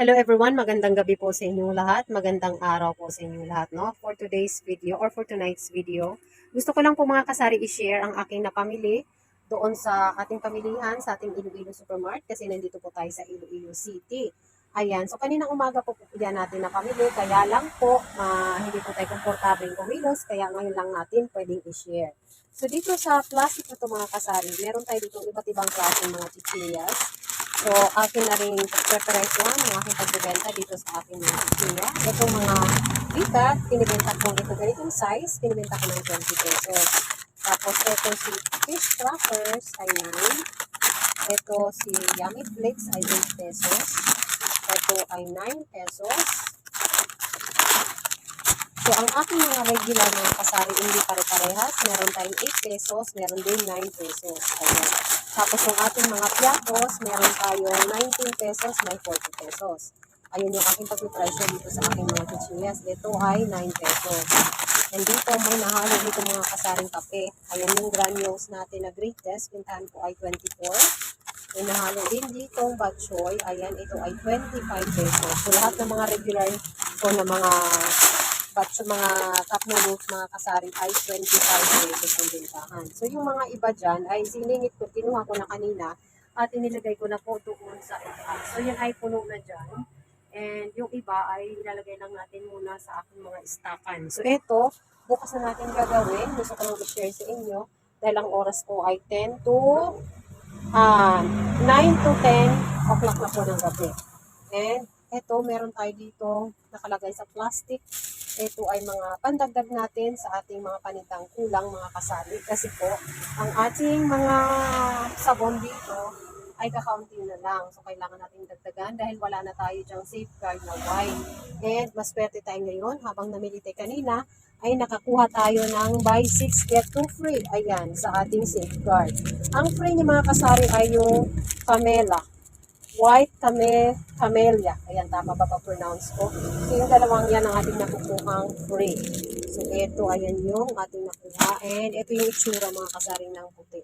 Hello everyone, magandang gabi po sa inyong lahat. Magandang araw po sa inyong lahat, no? For today's video or for tonight's video, gusto ko lang po mga kasari i-share ang aking napamili doon sa ating pamilihan sa ating Iloilo Supermart kasi nandito po tayo sa Iloilo City. Ayan, so kaninang umaga po yan natin napamili, kaya lang po hindi po tayo komportable kumilos, kaya ngayon lang natin pwedeng i-share. So dito sa plastic na ito mga kasari, meron tayo dito iba't ibang klase mga chichillas. So, akin na rin preparation ng aking pagbibenta dito sa aking mga chichilla. Itong mga bigat, pinibenta ko ito ganitong size, pinibenta ko ng 20 pesos. Tapos, ito si fish crackers ay 9. Ito si yummy flakes ay 8 pesos. Ito ay 9 pesos. So, ang aking mga regular mga kasari, hindi pare-parehas. Meron tayong 8 pesos, meron din 9 pesos. Ayan. Tapos, yung ating mga piatos, meron tayong 19 pesos, may 40 pesos. Ayun yung aking pag-presyo dito sa aking mga chichillas. Ito ay 9 pesos. And dito, may nahalo dito mga kasaring kape. Ayan yung granules natin na greatest. Pintahan ko ay 24. May nahalo din dito bok choy. Ayan, ito ay 25 pesos. So, lahat ng mga regular o na mga batch mga cup noodles, mga kasaring ay 25 pesos ang bentahan. So, yung mga iba dyan ay siningit ko, kinuha ko na kanina at inilagay ko na po doon sa itaas. So, yan ay puno na dyan. And yung iba ay ilalagay lang natin muna sa aking mga stakan. So, ito, bukas na natin gagawin. Gusto ko lang i-share sa inyo dahil ang oras ko ay 10 to 9 to 10 o'clock na po ng gabi. And ito, meron tayo dito nakalagay sa plastic. Ito ay mga pandagdag natin sa ating mga panitang kulang mga kasali. Kasi po, ang ating mga sabon dito ay kakaunti na lang. So, kailangan natin dagdagan dahil wala na tayo dyang safeguard na white. And mas swerte tayo ngayon habang namili tayo kanina ay nakakuha tayo ng buy 6 get 2 free. Ayan, sa ating safeguard. Ang free ni mga kasari ay yung Pamela. White camellia. Ayan, tama ba pa-pronounce ko? So, yung dalawang yan ang ating nakukuhang free. So, ito, ayan yung ating nakuha. And ito yung itsura mga kasaring ng puti.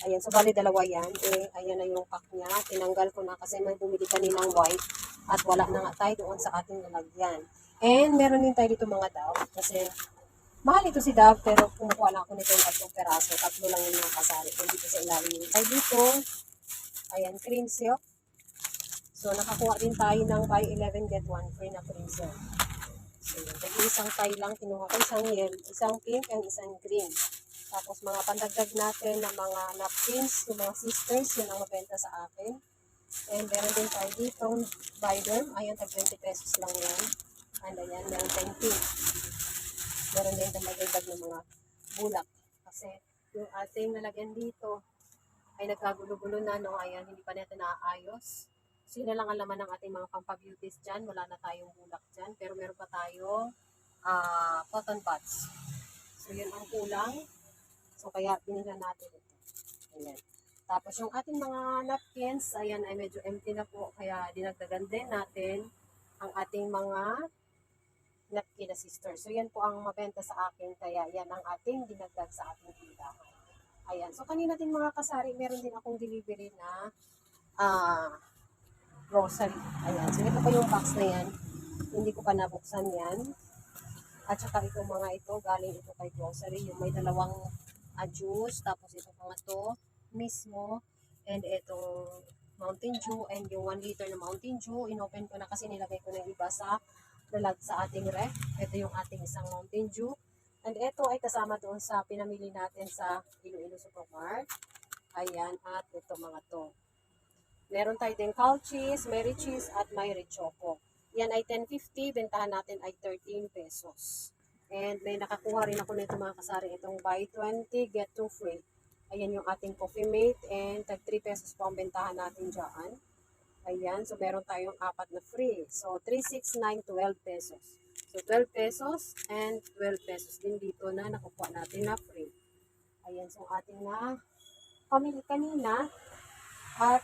Ayan, so bali dalawa yan. Ayan na yung pack niya. Tinanggal ko na kasi may bumili kanilang white. At wala na nga tayo doon sa ating lalagyan. And meron din tayo dito mga Dove. Kasi mahal ito si Dove, pero kumukuha na ako nito yung 3 peraso. 3 lang yung mga kasari. So, dito sa ilalim. Ay, dito, ayan, cream silk. So, nakakuha din tayo ng buy 11 get 1 free na cream silk. So, isang tie lang, kinuha ko isang yellow, isang pink, and isang green. Tapos, mga pandagdag natin ng mga napkins, yung mga sisters, yun ang mabenta sa akin. And meron din tayo dito, Biden. Ayan, tag 20 pesos lang yan. And ayan, meron tayong pink. Meron din tayong magdagdag ng mga bulak. Kasi, yung ating nalagyan dito, ay nagkagulo-gulo na, no? Ayan, hindi pa natin naayos. So, yun na lang ang laman ng ating mga pampabeauties dyan. Wala na tayong bulak dyan. Pero meron pa tayong cotton buds. So, yun ang kulang. So, kaya binigyan natin ito. Ayan. Tapos, yung ating mga napkins, ayan, ay medyo empty na po. Kaya, dinagdagan din natin ang ating mga napkin na sister. So, yan po ang mabenta sa akin. Kaya, yan ang ating dinagdag sa ating tindahan. Ayan. So, kanina din mga kasari, meron din akong delivery na grocery. Ayan. So, ito pa yung box na yan. Hindi ko pa nabuksan yan. At saka itong mga ito, galing ito kay grocery. Yung may dalawang juice. Tapos ito pa nga to mismo. And itong Mountain Dew. And yung 1 liter na Mountain Dew. Inopen ko na kasi nilagay ko na iba sa lalag sa ating ref. Ito yung ating isang Mountain Dew. And ito ay kasama doon sa pinamili natin sa Iloilo Supermart. Ayan. At ito mga to. Meron tayo din cow cheese, Mary cheese, at Mary choco. Yan ay 10.50, bentahan natin ay 13 pesos. And may nakakuha rin ako nito mga kasari, itong buy 20, get 2 free. Ayan yung ating coffee mate, and tag 3 pesos po ang bentahan natin dyan. Ayan, so meron tayong 4 na free. So 3, 6, 9, 12 pesos. So 12 pesos and 12 pesos din dito na nakukuha natin na free. Ayan, so ating na pamili kanina. At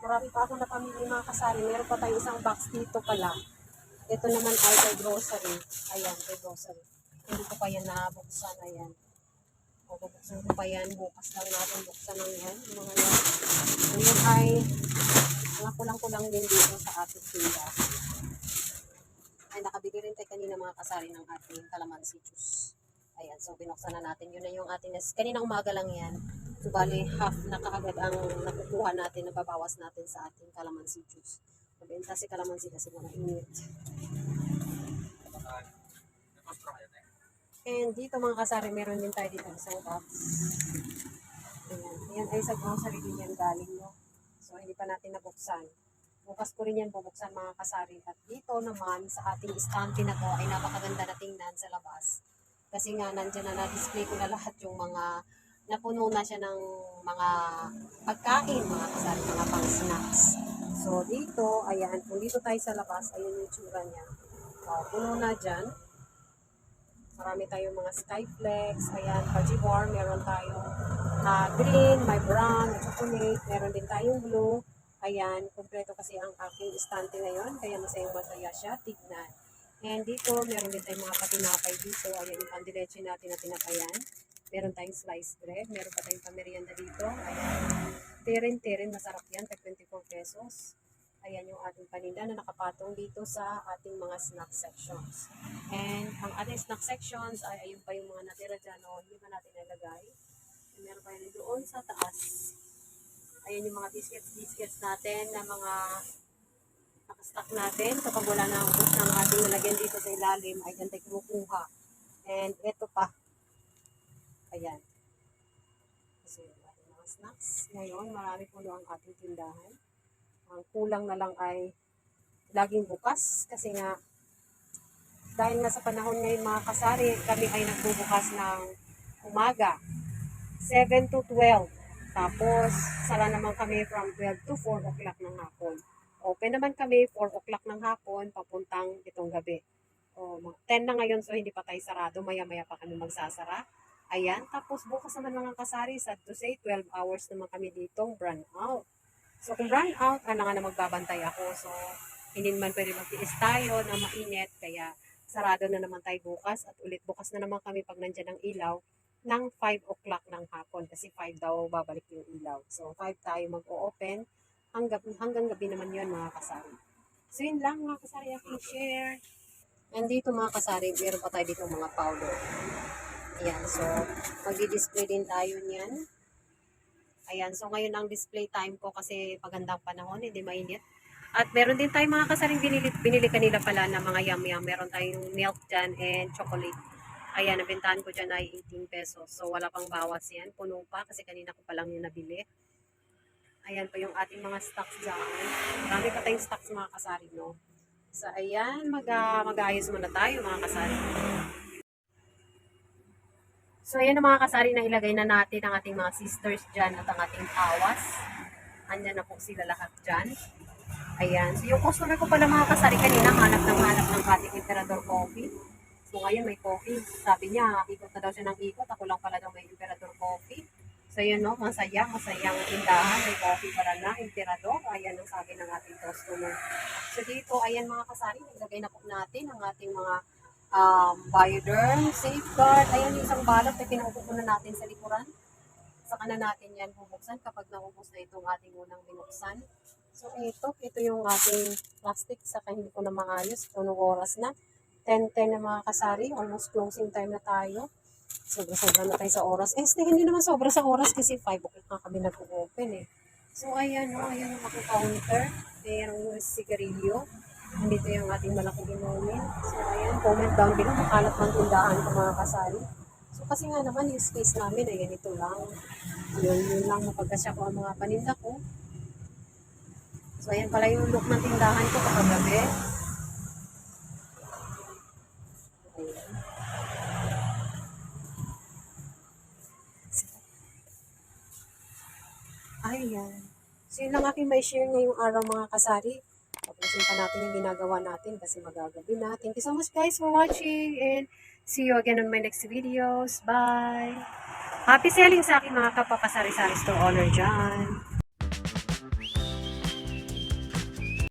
marami pa ako napamili mga kasari. Meron pa tayong isang box dito pala. Ito naman ay kay grocery. Ayan, kay grocery. Hindi ko pa yan nabuksan. Ayan. O, bubuksan ko pa yan. Bukas lang natin buksan ng yan. Mga yan. Ayan ay Mga kulang-kulang din dito sa ating tinda. Ay, nakabili rin tayo kanina mga kasari ng ating calamansi juice. Ayan, so binuksan na natin. Yun na yung ating, kanina umaga lang yan. So, bali, half na kaagad ang nakukuha natin, nababawas natin sa ating calamansi juice. Mabenta si calamansi kasi mga init. And dito mga kasari, meron din tayo dito isang box. Ayan, ayan ay sa grocery din yan galing, no? So, hindi pa natin nabuksan. Bukas ko rin yan bubuksan mga kasari. At dito naman sa ating istante na to ay napakaganda na tingnan sa labas. Kasi nga nandyan na na-display ko na lahat yung mga napuno na siya ng mga pagkain mga kasari, mga pang snacks. So dito, ayan, kung dito tayo sa labas, ayun yung tsura niya. Puno na dyan. Marami tayong mga Skyflex, ayan, Fudgy Bar, meron tayong green, may brown, may chocolate, meron din tayong blue. Ayan, kompleto kasi ang aking istante ngayon, kaya masaya siya, tignan. And dito, meron din tayong mga patinapay dito. Ayan, yung pandileche natin na tinapayan. Meron tayong sliced bread, meron pa tayong pamerienda dito. Ayan, tirin, masarap yan, tag 24 pesos. Ayan yung ating paninda na nakapatong dito sa ating mga snack sections. And ang ating snack sections ay ayun pa yung mga natira dyan, o hindi pa natin nalagay. Meron pa yun doon sa taas. Ayan yung mga biscuits natin na mga nakastock natin. Kapag wala na ang ubos ng ating nalagyan dito sa ilalim, ay dyan tayo kumukuha. And ito pa. Ayan. Kasi yung ating mga snacks. Ngayon, marami po ang ating tindahan. Ang kulang na lang ay laging bukas. Kasi nga, dahil nga sa panahon ngayon mga kasari, kami ay nagbubukas ng umaga. 7 to 12. Tapos, sara naman kami from 12 to 4 o'clock ng hapon. Open naman kami 4 o'clock ng hapon, papuntang itong gabi. 10 na ngayon, so hindi pa tayo sarado. Maya-maya pa kami magsasara. Ayan, tapos bukas naman mga kasari, sad to say, 12 hours naman kami ditong brand out. So, kung brand out, nga na magbabantay ako. So, hindi naman pwede magtiis tayo na mainit. Kaya, sarado na naman tayo bukas. At ulit bukas na naman kami pag nandyan ang ilaw ng 5 o'clock ng hapon kasi 5 daw babalik yung ilaw. So 5 tayo mag-o-open hanggang gabi naman yun mga kasari. So yun lang mga kasari aking share. And dito mga kasari, meron pa tayo dito mga powder. Ayan, so mag-display din tayo niyan. Ayan, so ngayon ang display time ko kasi pagandang panahon, hindi mainit. At meron din tayong mga kasaring binili kanila pala na mga yum-yum. Meron tayong milk dyan and chocolate. Ayan, nabentahan ko dyan ay 18 pesos. So, wala pang bawas yan. Puno pa kasi kanina ko pa lang yung nabili. Ayan pa yung ating mga stocks dyan. Marami pa tayong stocks mga kasari, no? So, ayan, mag-ayos muna tayo mga kasari. So, ayan ang mga kasari na ilagay na natin ang ating mga sisters dyan at ang ating awas. Andyan na po sila lahat dyan. Ayan. So, yung customer ko pala mga kasari kanina, hanap ng ating Emperador Coffee. So, ngayon may coffee. Sabi niya, ikot na daw siya ng ikot. Ako lang pala daw may Emperador Coffee. So, yun no, masayang tindahan. May coffee para na, Emperador. Ayan ang sabi ng ating customer. So, dito, ayan mga kasari, nilagay na po natin ang ating mga Bioderm, Safeguard. Ayan yung isang balot na pinaupo na natin sa likuran. Saka na natin yan bubuksan kapag naubos na itong ating unang binuksan. So, ito yung ating plastic. Saka hindi ko na maayos. Punong oras na. 10:10 na mga kasari, almost closing time na tayo. Sobra-sobra na tayo sa oras. Hindi naman sobra sa oras kasi 5 o'clock na kami nag-open eh. So, ayan ayan yung aking counter. Ayan yung sigarilyo. Nandito yung ating malaking inumin. So, ayan, comment down below. Makalat ng tindahan ko mga kasari. So, kasi nga naman, yung space namin ay ganito lang. Yun lang mapagkasya ko ang mga paninda ko. So, ayan pala yung look ng tindahan ko kapag gabi. Ayan. So, yun lang aking may share ngayong araw mga kasari. Tapusin pa natin yung ginagawa natin kasi magagabi na. Thank you so much guys for watching and see you again on my next videos. Bye! Happy selling sa aking mga kapapasari-sari store owner dyan.